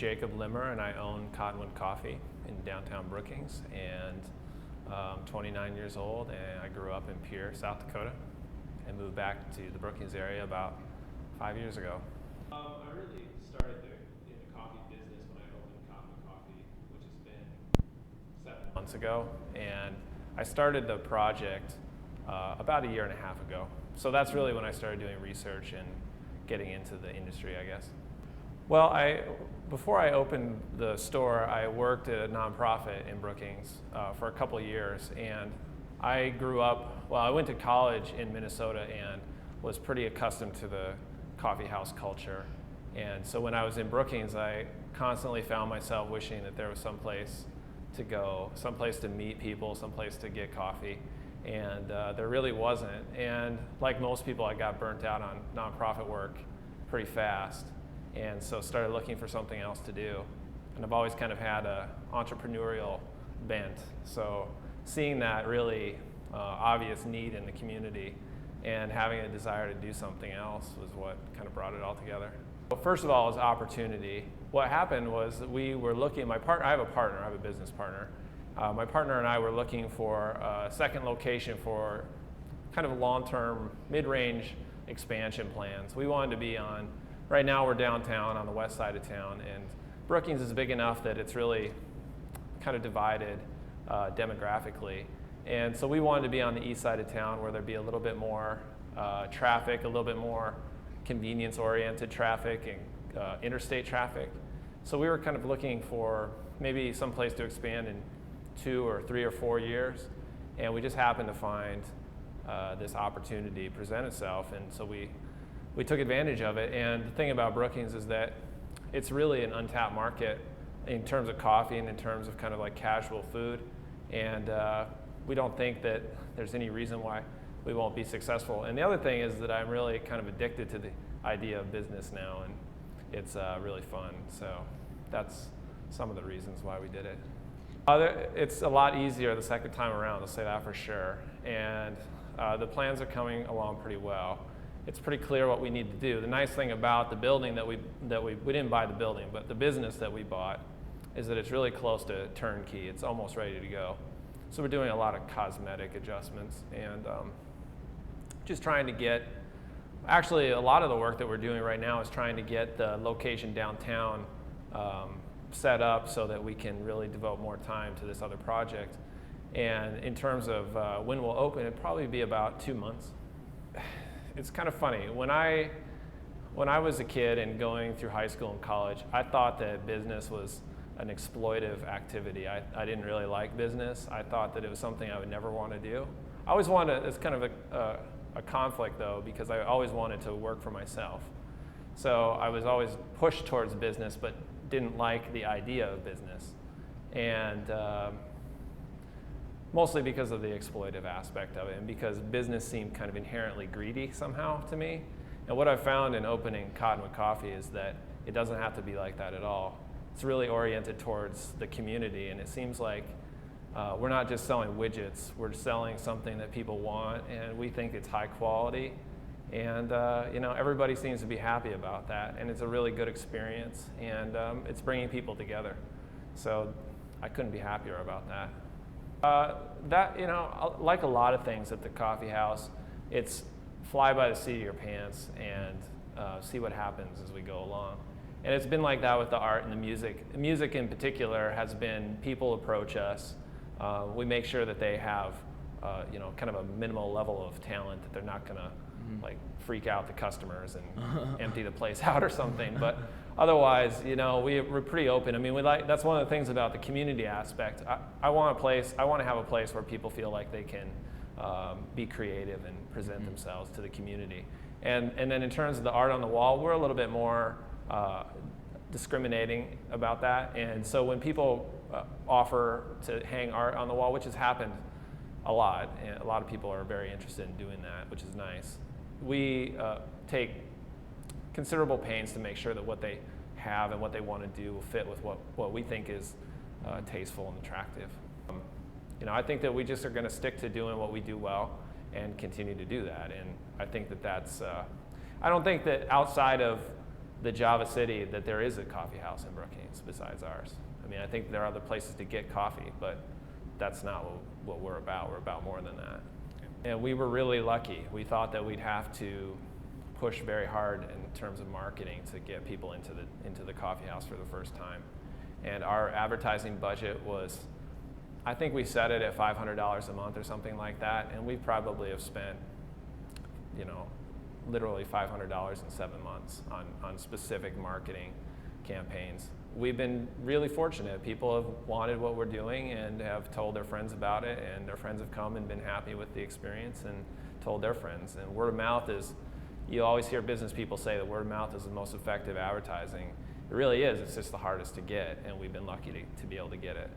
Jacob Limmer, and I own Cottonwood Coffee in downtown Brookings, and I'm 29 years old, and I grew up in Pierre, South Dakota, and moved back to the Brookings area about 5 years ago. I really started in the coffee business when I opened Cottonwood Coffee, which has been 7 months ago, and I started the project about a year and a half ago. So that's really when I started doing research and getting into the industry, I guess. Well, before I opened the store, I worked at a nonprofit in Brookings for a couple of years, and I grew up, well, I went to college in Minnesota and was pretty accustomed to the coffee house culture. And so when I was in Brookings, I constantly found myself wishing that there was some place to go, some place to meet people, some place to get coffee. And there really wasn't. And like most people, I got burnt out on nonprofit work pretty fast, and so started looking for something else to do. And I've always kind of had an entrepreneurial bent, so seeing that really obvious need in the community and having a desire to do something else was what kind of brought it all together. Well, first of all, it was opportunity. What happened was that we were looking, I have a business partner. My partner and I were looking for a second location for kind of long-term, mid-range expansion plans. We wanted to be right now we're downtown on the west side of town, and Brookings is big enough that it's really kind of divided demographically. And so we wanted to be on the east side of town where there'd be a little bit more traffic, a little bit more convenience-oriented traffic and interstate traffic. So we were kind of looking for maybe some place to expand in 2 or 3 or 4 years, and we just happened to find this opportunity present itself, and so we took advantage of it. And the thing about Brookings is that it's really an untapped market in terms of coffee and in terms of kind of like casual food, and we don't think that there's any reason why we won't be successful. And the other thing is that I'm really kind of addicted to the idea of business now, and it's really fun. So that's some of the reasons why we did it. It's a lot easier the second time around, I'll say that for sure. And the plans are coming along pretty well. It's pretty clear what we need to do. The nice thing about the building we didn't buy the building, but the business that we bought is that it's really close to turnkey. It's almost ready to go. So we're doing a lot of cosmetic adjustments and just trying to get, actually a lot of the work that we're doing right now is trying to get the location downtown set up so that we can really devote more time to this other project. And in terms of when we'll open, it'll probably be about 2 months. It's kind of funny. When I was a kid and going through high school and college, I thought that business was an exploitive activity. I didn't really like business. I thought that it was something I would never want to do. I always wanted, it's kind of a conflict though, because I always wanted to work for myself. So I was always pushed towards business, but didn't like the idea of business. And mostly because of the exploitive aspect of it, and because business seemed kind of inherently greedy somehow to me. And what I've found in opening Cottonwood Coffee is that it doesn't have to be like that at all. It's really oriented towards the community, and it seems like we're not just selling widgets, we're selling something that people want, and we think it's high quality. And everybody seems to be happy about that, and it's a really good experience, and it's bringing people together. So I couldn't be happier about that. Like a lot of things at the coffee house, it's fly by the seat of your pants and see what happens as we go along. And it's been like that with the art and the music. The music in particular has been, people approach us. We make sure that they have kind of a minimal level of talent, that they're not gonna like freak out the customers and empty the place out or something. But otherwise, we're pretty open. I mean, that's one of the things about the community aspect. I want to have a place where people feel like they can be creative and present themselves to the community. And then in terms of the art on the wall, we're a little bit more discriminating about that. And so when people offer to hang art on the wall, which has happened a lot, and a lot of people are very interested in doing that, which is nice. We take considerable pains to make sure that what they have and what they want to do will fit with what we think is tasteful and attractive. I think that we just are going to stick to doing what we do well and continue to do that. And I think that that's, I don't think that outside of the Java City that there is a coffee house in Brookings besides ours. I mean, I think there are other places to get coffee, but that's not what we're about. We're about more than that. And we were really lucky. We thought that we'd have to push very hard in terms of marketing to get people into the coffee house for the first time. And our advertising budget was, I think we set it at $500 a month or something like that, and we probably have spent, literally $500 in 7 months on specific marketing campaigns. We've been really fortunate. People have wanted what we're doing and have told their friends about it, and their friends have come and been happy with the experience and told their friends. And word of mouth is, you always hear business people say that word of mouth is the most effective advertising. It really is. It's just the hardest to get, and we've been lucky to be able to get it.